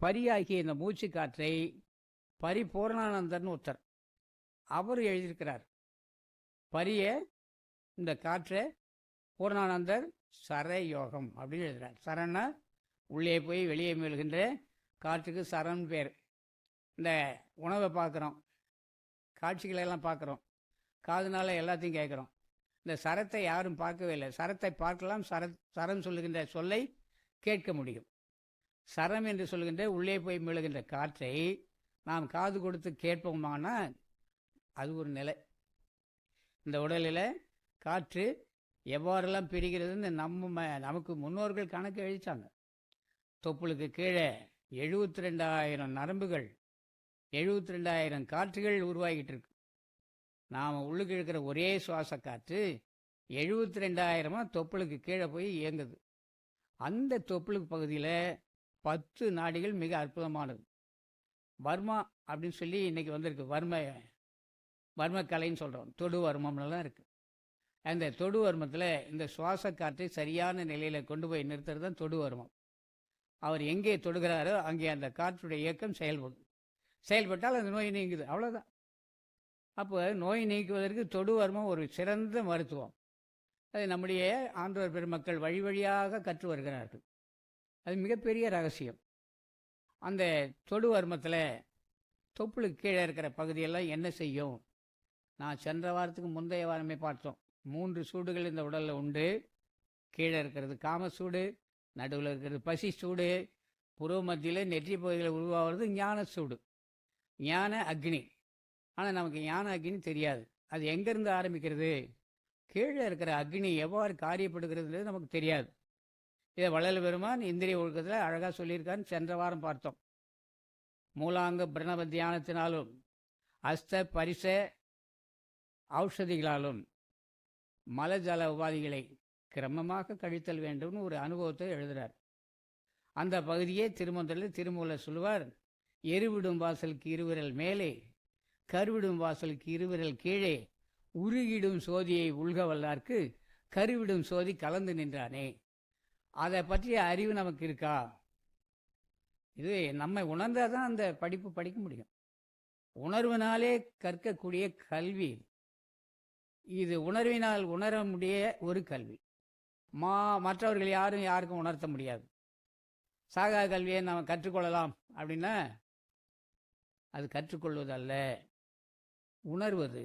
பரியாகிய இந்த மூச்சு காற்றை பரிபூர்ணானந்தர்னு ஒருத்தர் அவர் எழுதியிருக்கிறார். பரிய இந்த காற்றை பூர்ணானந்தர் சரயோகம் அப்படின்னு எழுதுகிறார். சரன்னா உள்ளே போய் வெளியே மேல்கின்ற காற்றுக்கு சரண் பேர். இந்த உணவை பார்க்குறோம், காட்சிகளெல்லாம் பார்க்குறோம், காதுனால எல்லாத்தையும் கேட்குறோம். இந்த சரத்தை யாரும் பார்க்கவே இல்லை. சரத்தை பார்க்கலாம், சரம் சொல்லுகின்ற சொல்லை கேட்க முடியும். சரம் என்று சொல்லுகின்ற உள்ளே போய் மீளுகின்ற காற்றை நாம் காது கொடுத்து கேட்போமானா அது ஒரு நிலை. இந்த உடலில் காற்று எவ்வாறெல்லாம் பிரிகிறதுன்னு நமக்கு முன்னோர்கள் கணக்கு எழுதிச்சாங்க. தொப்புளுக்கு கீழே 72,000 நரம்புகள், 72,000 காற்றுகள் உருவாகிட்டு இருக்கு. நாம் உள்ளுக்கு இருக்கிற ஒரே சுவாச காற்று 72,000 தொப்புளுக்கு கீழே போய் இயங்குது. அந்த தொப்புளுக்கு பகுதியில் 10 நாடிகள் மிக அற்புதமானது. வர்மா அப்படின்னு சொல்லி இன்னைக்கு வந்திருக்கு. வர்ம கலைன்னு சொல்கிறோம். தொடு வர்மம்லாம் இருக்குது. அந்த தொடு வர்மத்தில் இந்த சுவாச காற்றை சரியான நிலையில் கொண்டு போய் நிறுத்துறது தான் தொடு வர்மம். அவர் எங்கே தொடுகிறாரோ அங்கே அந்த காற்றுடைய இயக்கம் செயல்பட்டால் அந்த நோய் நீங்குது. அவ்வளோதான். அப்போ நோய் நீக்குவதற்கு தொடு வர்மம் ஒரு சிறந்த மருத்துவம். அது நம்முடைய ஆண்டவர் பெருமக்கள் வழி வழியாக கற்று வருகிறார்கள். அது மிகப்பெரிய ரகசியம். அந்த தொடு வர்மத்தில் தொப்புளுக்கு கீழே இருக்கிற பகுதியெல்லாம் என்ன செய்யும்? நான் சென்ற வாரத்துக்கு முந்தைய வாரமே பார்த்தோம். 3 சூடுகள் இந்த உடலில் உண்டு. கீழே இருக்கிறது காமசூடு, நடுவில் இருக்கிறது பசி சூடு, புருவ மத்தியில் நெற்றி பகுதியில் உருவாகிறது ஞான சூடு, ஞான அக்னி. ஆனால் நமக்கு ஞான அக்னி தெரியாது. அது எங்கேருந்து ஆரம்பிக்கிறது, கீழே இருக்கிற அக்னி எவ்வாறு காரியப்படுகிறதுன்றது நமக்கு தெரியாது. இதை வள்ளல் பெருமான் இந்திரிய ஒழுக்கத்தில் அழகாக சொல்லியிருக்கான்னு சென்ற வாரம் பார்த்தோம். மூலாங்க பிரணவ தியானத்தினாலும் அஸ்த பரிச ஔஷதிகளாலும் மலஜல உபாதிகளை கிரமமாக கழித்தல் வேண்டும்னு ஒரு அனுபவத்தை எழுதுகிறார். அந்த பகுதியே திருமந்திரத்தில் திருமூலர் சொல்லுவார், எருவிடும் வாசலுக்கு இருவிரல் மேலே, கருவிடும் வாசலுக்கு இருவிரல் கீழே, உருகிடும் சோதியை உள்க வல்லார்க்கு கருவிடும் சோதி கலந்து நின்றானே. அதை பற்றிய அறிவு நமக்கு இருக்கா? இது நம்மை உணர்ந்தால் தான் அந்த படிப்பு படிக்க முடியும். உணர்வினாலே கற்கக்கூடிய கல்வி இது. உணர்வினால் உணர முடிய ஒரு கல்வி. மற்றவர்கள் யாருக்கும் உணர்த்த முடியாது. சாகா கல்வியை நாம் கற்றுக்கொள்ளலாம் அப்படின்னா அது கற்றுக்கொள்வது அல்ல, உணர்வது.